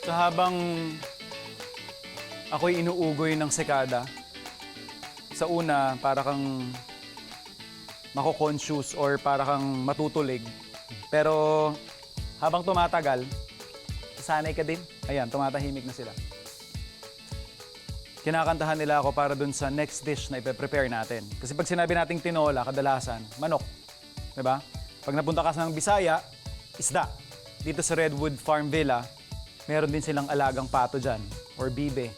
So habang ako'y inuugoy ng sekada, sa una para kang mako-conscious or para kang matutulig. Pero habang tumatagal, sanay ka din. Ayan, tumatahimik na sila. Kinakantahan nila ako para dun sa next dish na ipe-prepare natin. Kasi pag sinabi nating tinola, kadalasan, manok. Diba? Pag napunta ka sa ng Bisaya, isda. Dito sa Redwood Farm Villa, meron din silang alagang pato dyan, or bibe.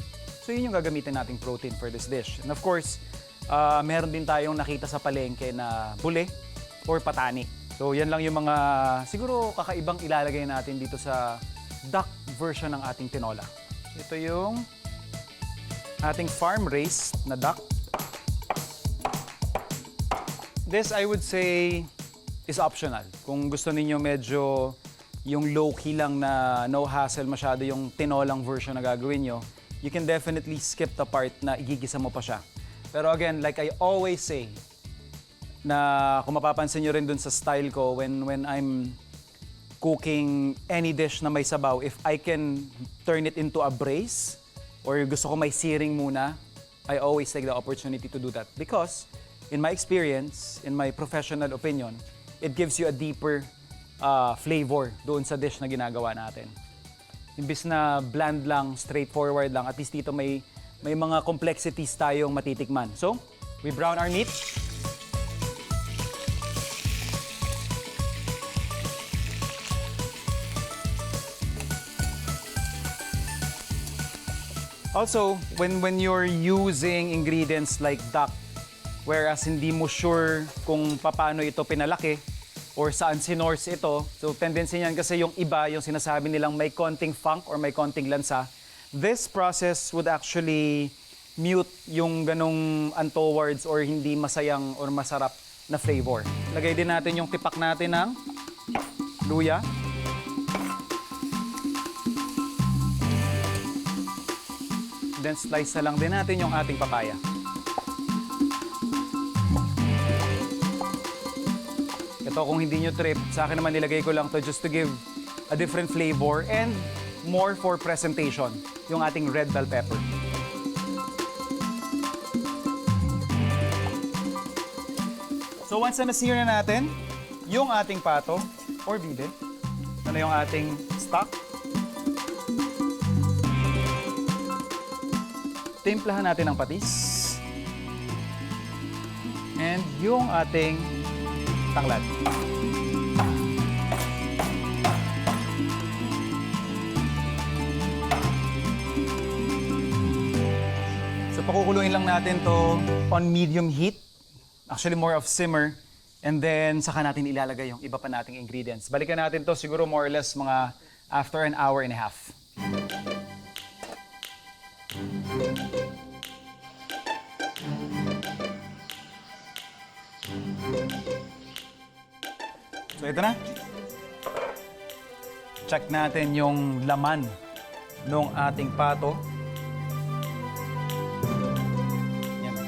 So yun yung gagamitin nating protein for this dish. And of course, meron din tayong nakita sa palengke na bule or patani. So yan lang yung mga siguro kakaibang ilalagay natin dito sa duck version ng ating tinola. Ito yung ating farm-raised na duck. This, I would say, is optional. Kung gusto ninyo medyo yung low-key lang na no hassle masyado yung tinolang version na gagawin nyo, you can definitely skip the part na igigisa mo pa siya. Pero again, like I always say, na kung mapapansin nyo rin dun sa style ko, when I'm cooking any dish na may sabaw, if I can turn it into a braise, or gusto ko may searing muna, I always take the opportunity to do that. Because, in my experience, in my professional opinion, it gives you a deeper flavor doon sa dish na ginagawa natin. Imbis na bland lang, straightforward lang, at least dito may mga complexities tayong matitikman. So, we brown our meat. Also, when you're using ingredients like duck, whereas hindi mo sure kung paano ito pinalaki or saan sinorse ito, so tendency niyan kasi yung iba, yung sinasabi nilang may konting funk or may konting lansa, this process would actually mute yung ganong untowards or hindi masayang or masarap na flavor. Lagay din natin yung tipak natin ng luya. Then slice na lang din natin yung ating papaya. Ito kung hindi nyo trip, sa akin naman nilagay ko lang to just to give a different flavor and more for presentation, yung ating red bell pepper. So once na na-sear na natin, yung ating pato or bibe, ano yung ating stock, timplahan natin ng patis. And yung ating tanglad. So pakukuluin lang natin to on medium heat. Actually more of simmer. And then saka natin ilalagay yung iba pa nating ingredients. Balikan natin to siguro more or less mga after an hour and a half. So ito na. Check natin yung laman ng ating pato. Yan.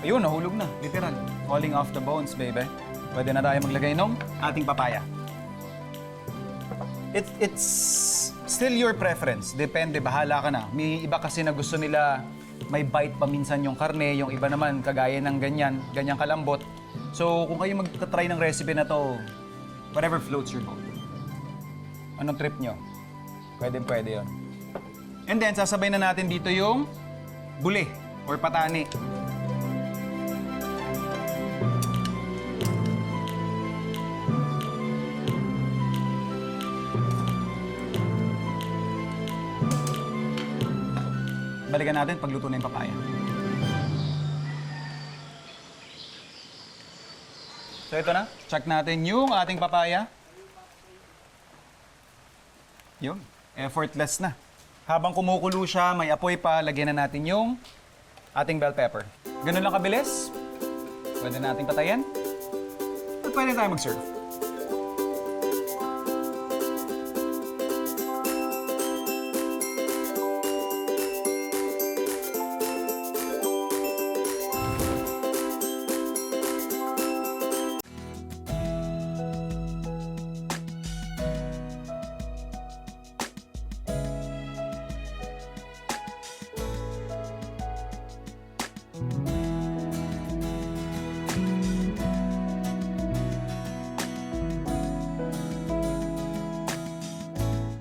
Ayun, nahulog na. Literal. Falling off the bones, baby. Pwede na tayo maglagay ng ating papaya. It's still your preference. Depende, bahala ka na. May iba kasi na gusto nila may bite pa minsan yung karne, yung iba naman kagaya ng ganyang kalambot. So, kung kayo magta-try ng recipe na to, whatever floats your boat. Anong trip nyo? Pwede yun. And then, sasabay na natin dito yung buli or patani. Balikan natin pagluto na yung papaya. So ito na, check natin yung ating papaya. Yun, effortless na. Habang kumukulo siya, may apoy pa, lagyan na natin yung ating bell pepper. Ganun lang kabilis. Pwede nating patayin. At pwede tayo mag-serve.